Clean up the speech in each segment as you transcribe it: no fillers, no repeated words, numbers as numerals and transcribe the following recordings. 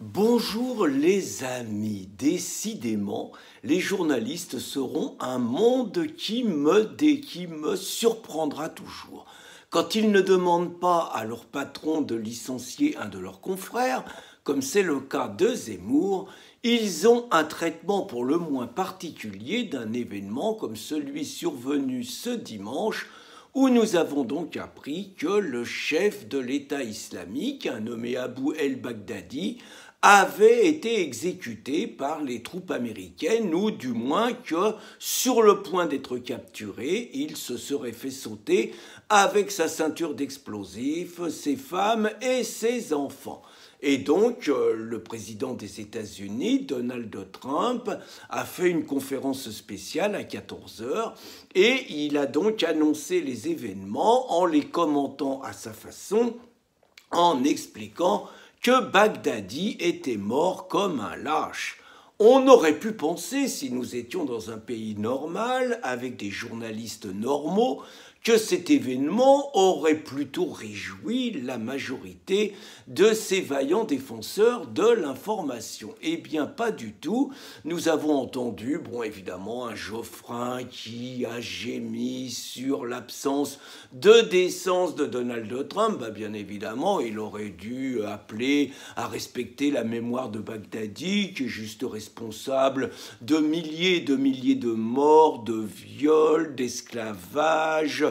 Bonjour les amis, décidément, les journalistes seront un monde qui me surprendra toujours. Quand ils ne demandent pas à leur patron de licencier un de leurs confrères, comme c'est le cas de Zemmour, ils ont un traitement pour le moins particulier d'un événement comme celui survenu ce dimanche, où nous avons donc appris que le chef de l'État islamique, un nommé Abu el-Baghdadi, avait été exécuté par les troupes américaines, ou du moins que, sur le point d'être capturé, il se serait fait sauter avec sa ceinture d'explosifs, ses femmes et ses enfants. Et donc, le président des États-Unis, Donald Trump, a fait une conférence spéciale à 14 heures et il a donc annoncé les événements en les commentant à sa façon, en expliquant que Baghdadi était mort comme un lâche. On aurait pu penser, si nous étions dans un pays normal, avec des journalistes normaux, que cet événement aurait plutôt réjoui la majorité de ces vaillants défenseurs de l'information. Eh bien, pas du tout. Nous avons entendu, évidemment, un Geoffrin qui a gémi sur l'absence de décence de Donald Trump. Bien évidemment, il aurait dû appeler à respecter la mémoire de Baghdadi, qui est juste responsable de milliers de morts, de viols, d'esclavage,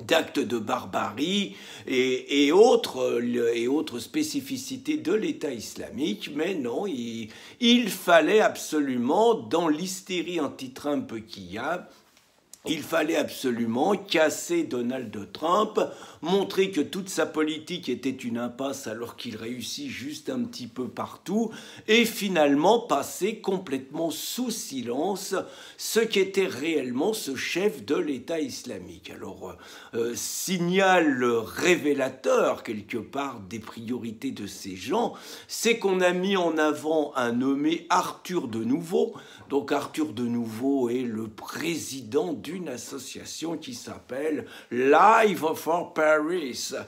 d'actes de barbarie et autres spécificités de l'État islamique. Mais non, il fallait absolument, dans l'hystérie anti-Trump qu'il y a, il fallait absolument casser Donald Trump, montrer que toute sa politique était une impasse alors qu'il réussit juste un petit peu partout, et finalement passer complètement sous silence ce qu'était réellement ce chef de l'État islamique. Alors, signal révélateur quelque part des priorités de ces gens, c'est qu'on a mis en avant un nommé Arthur de Nouveau. Donc Arthur de Nouveau est le président d'une association qui s'appelle Live for Paris. Ça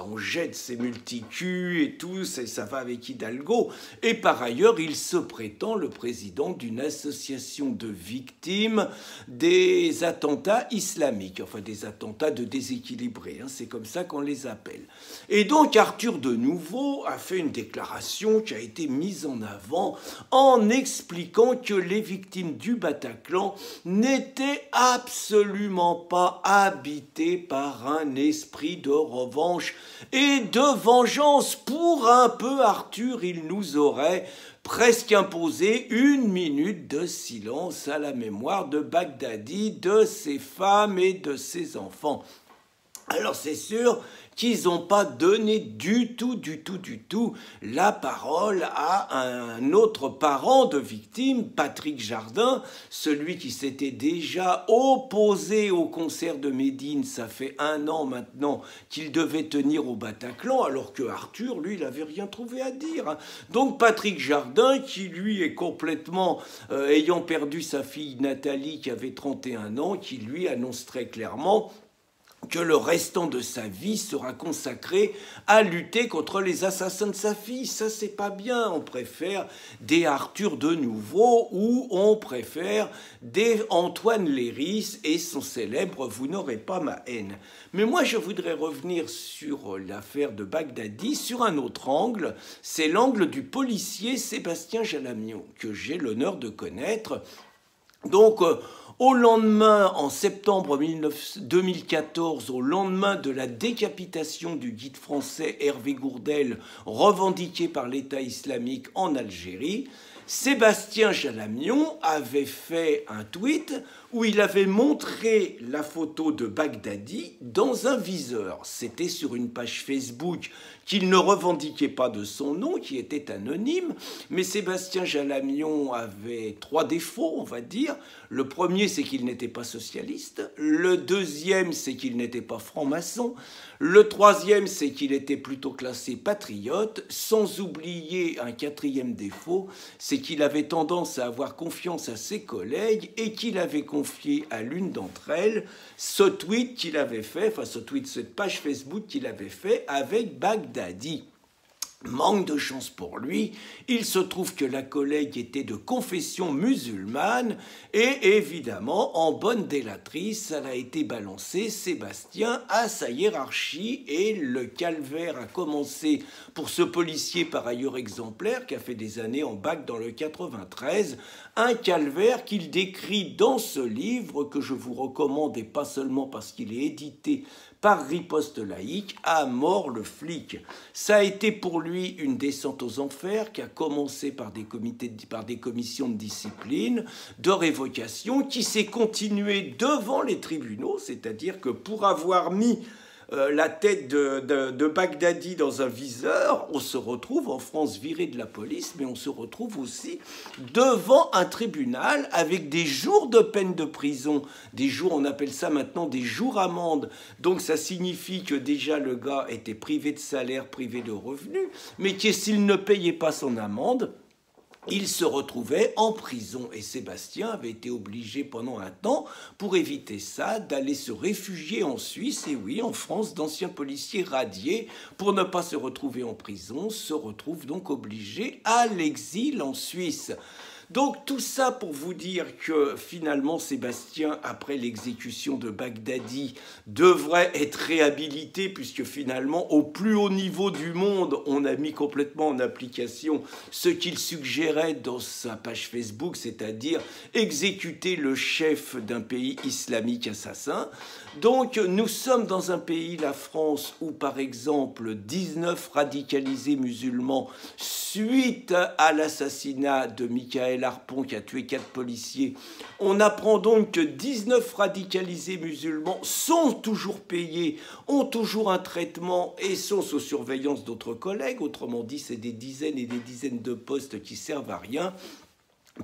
on jette ses multiculs et tout, ça va avec Hidalgo. Et par ailleurs, il se prétend le président d'une association de victimes des attentats islamiques, enfin des attentats de déséquilibrés, c'est comme ça qu'on les appelle. Et donc Arthur de Nouveau a fait une déclaration qui a été mise en avant en expliquant que les victimes du Bataclan n'étaient absolument pas habitées par un esprit de revanche et de vengeance. Pour un peu, Arthur, il nous aurait presque imposé 1 minute de silence à la mémoire de Baghdadi, de ses femmes et de ses enfants. Alors c'est sûr qu'ils n'ont pas donné du tout la parole à un autre parent de victime, Patrick Jardin, celui qui s'était déjà opposé au concert de Médine. Ça fait 1 an maintenant qu'il devait tenir au Bataclan, alors que Arthur, lui, il n'avait rien trouvé à dire. Donc Patrick Jardin, qui lui est complètement, ayant perdu sa fille Nathalie qui avait 31 ans, qui lui annonce très clairement que le restant de sa vie sera consacré à lutter contre les assassins de sa fille. Ça, c'est pas bien. On préfère des Arthur de Nouveau ou on préfère des Antoine Léris et son célèbre « Vous n'aurez pas ma haine ». Mais moi, je voudrais revenir sur l'affaire de Baghdadi sur un autre angle. C'est l'angle du policier Sébastien Jalamion, que j'ai l'honneur de connaître. Donc, au lendemain, en septembre 2014, au lendemain de la décapitation du guide français Hervé Gourdel, revendiqué par l'État islamique en Algérie, Sébastien Jalamion avait fait un tweet où il avait montré la photo de Baghdadi dans un viseur. C'était sur une page Facebook qu'il ne revendiquait pas de son nom, qui était anonyme, mais Sébastien Jalamion avait 3 défauts, on va dire. Le premier, c'est qu'il n'était pas socialiste. Le deuxième, c'est qu'il n'était pas franc-maçon. Le troisième, c'est qu'il était plutôt classé patriote, sans oublier un 4e défaut, c'est qu'il avait tendance à avoir confiance à ses collègues et qu'il avait confié à l'une d'entre elles ce tweet qu'il avait fait, cette page Facebook qu'il avait fait avec Baghdadi. Manque de chance pour lui, il se trouve que la collègue était de confession musulmane et évidemment, en bonne délatrice, elle a été balancée, Sébastien, à sa hiérarchie et le calvaire a commencé pour ce policier par ailleurs exemplaire qui a fait des années en bac dans le 93, un calvaire qu'il décrit dans ce livre que je vous recommande et pas seulement parce qu'il est édité par Riposte laïque, À mort le flic. Ça a été pour lui une descente aux enfers qui a commencé par des commissions de discipline, de révocation, qui s'est continuée devant les tribunaux, c'est-à-dire que pour avoir mis la tête de Bagdadi dans un viseur, on se retrouve en France viré de la police, mais on se retrouve aussi devant un tribunal avec des jours de peine de prison, des jours, on appelle ça maintenant des jours amende. Donc ça signifie que déjà le gars était privé de salaire, privé de revenus, mais que s'il ne payait pas son amende, il se retrouvait en prison et Sébastien avait été obligé pendant un temps, pour éviter ça, d'aller se réfugier en Suisse. Et oui, en France, d'anciens policiers radiés, pour ne pas se retrouver en prison, se retrouvent donc obligés à l'exil en Suisse. Donc tout ça pour vous dire que finalement Sébastien, après l'exécution de Bagdadi, devrait être réhabilité puisque finalement au plus haut niveau du monde, on a mis complètement en application ce qu'il suggérait dans sa page Facebook, c'est-à-dire exécuter le chef d'un pays islamique assassin. Donc nous sommes dans un pays, la France, où par exemple 19 radicalisés musulmans, suite à l'assassinat de Michael Harpon qui a tué 4 policiers, on apprend donc que 19 radicalisés musulmans sont toujours payés, ont toujours un traitement et sont sous surveillance d'autres collègues. Autrement dit, c'est des dizaines et des dizaines de postes qui servent à rien.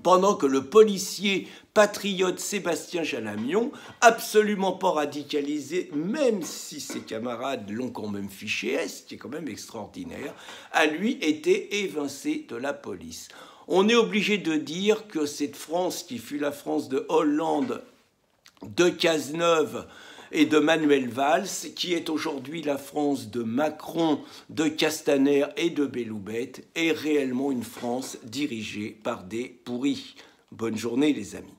Pendant que le policier patriote Sébastien Jalamion, absolument pas radicalisé, même si ses camarades l'ont quand même fiché S, qui est quand même extraordinaire, a lui été évincé de la police. On est obligé de dire que cette France qui fut la France de Hollande, de Cazeneuve et de Manuel Valls, qui est aujourd'hui la France de Macron, de Castaner et de Belloubet, est réellement une France dirigée par des pourris. Bonne journée les amis.